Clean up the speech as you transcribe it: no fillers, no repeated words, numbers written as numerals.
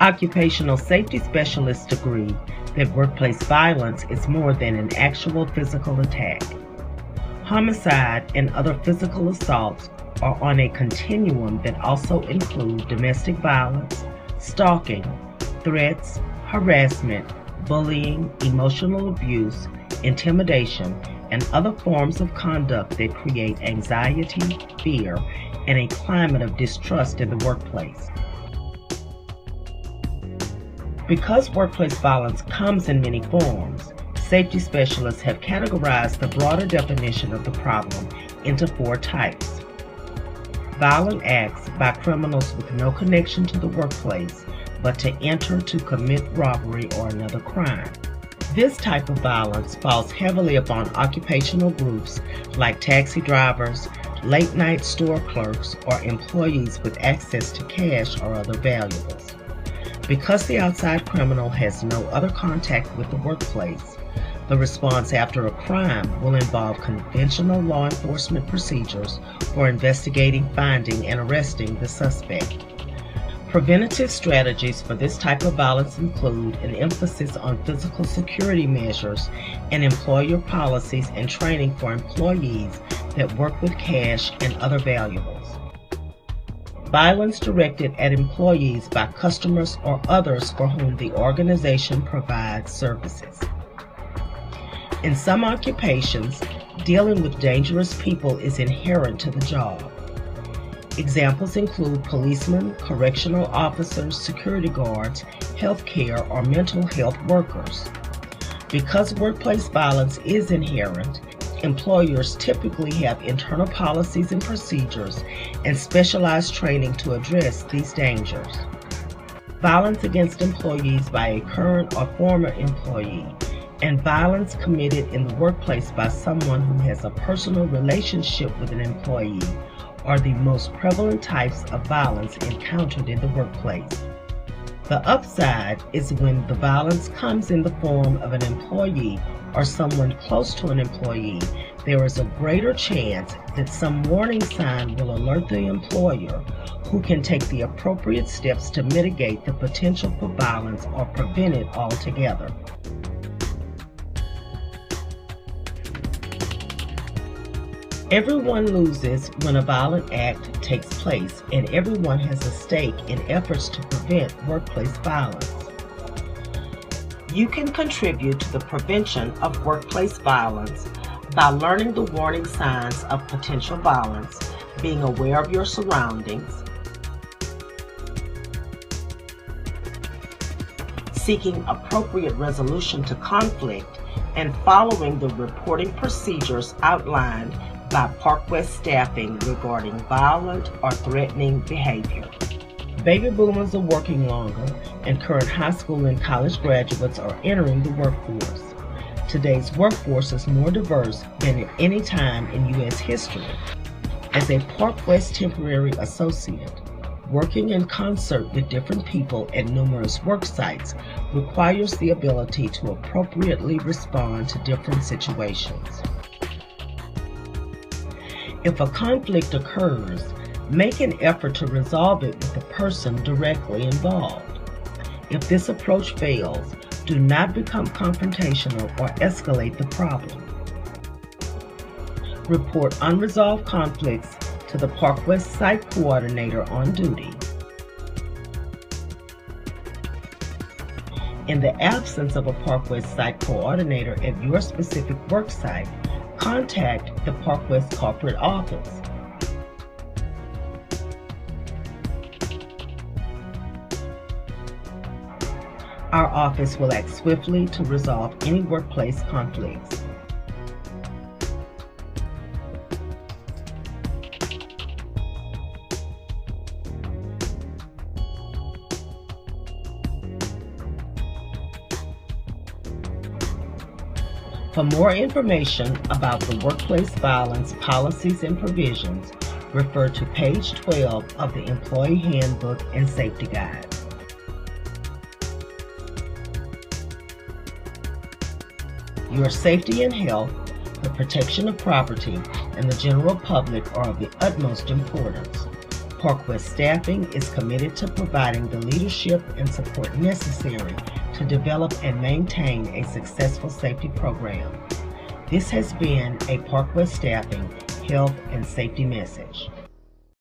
Occupational safety specialists agree that workplace violence is more than an actual physical attack. Homicide and other physical assaults are on a continuum that also include domestic violence, stalking, threats, harassment, bullying, emotional abuse, intimidation, and other forms of conduct that create anxiety, fear, and a climate of distrust in the workplace. Because workplace violence comes in many forms, safety specialists have categorized the broader definition of the problem into 4 types. Violent acts by criminals with no connection to the workplace, but to enter to commit robbery or another crime. This type of violence falls heavily upon occupational groups like taxi drivers, late-night store clerks, or employees with access to cash or other valuables. Because the outside criminal has no other contact with the workplace, the response after a crime will involve conventional law enforcement procedures for investigating, finding, and arresting the suspect. Preventative strategies for this type of violence include an emphasis on physical security measures and employer policies and training for employees that work with cash and other valuables. Violence directed at employees by customers or others for whom the organization provides services. In some occupations, dealing with dangerous people is inherent to the job. Examples include policemen, correctional officers, security guards, healthcare, or mental health workers. Because workplace violence is inherent, employers typically have internal policies and procedures and specialized training to address these dangers. Violence against employees by a current or former employee, and violence committed in the workplace by someone who has a personal relationship with an employee are the most prevalent types of violence encountered in the workplace. The upside is when the violence comes in the form of an employee or someone close to an employee, there is a greater chance that some warning sign will alert the employer, who can take the appropriate steps to mitigate the potential for violence or prevent it altogether. Everyone loses when a violent act takes place, and everyone has a stake in efforts to prevent workplace violence. You can contribute to the prevention of workplace violence by learning the warning signs of potential violence, being aware of your surroundings, seeking appropriate resolution to conflict, and following the reporting procedures outlined by Park West staffing regarding violent or threatening behavior. Baby boomers are working longer, and current high school and college graduates are entering the workforce. Today's workforce is more diverse than at any time in U.S. history. As a Park West temporary associate, working in concert with different people at numerous work sites requires the ability to appropriately respond to different situations. If a conflict occurs, make an effort to resolve it with the person directly involved. If this approach fails, do not become confrontational or escalate the problem. Report unresolved conflicts to the Park West Site Coordinator on duty. In the absence of a Park West Site Coordinator at your specific work site, contact the Park West corporate office. Our office will act swiftly to resolve any workplace conflicts. For more information about the workplace violence policies and provisions, refer to page 12 of the Employee Handbook and Safety Guide. Your safety and health, the protection of property, and the general public are of the utmost importance. ParkWest staffing is committed to providing the leadership and support necessary to develop and maintain a successful safety program. This has been a ParkWest Staffing Health and Safety message.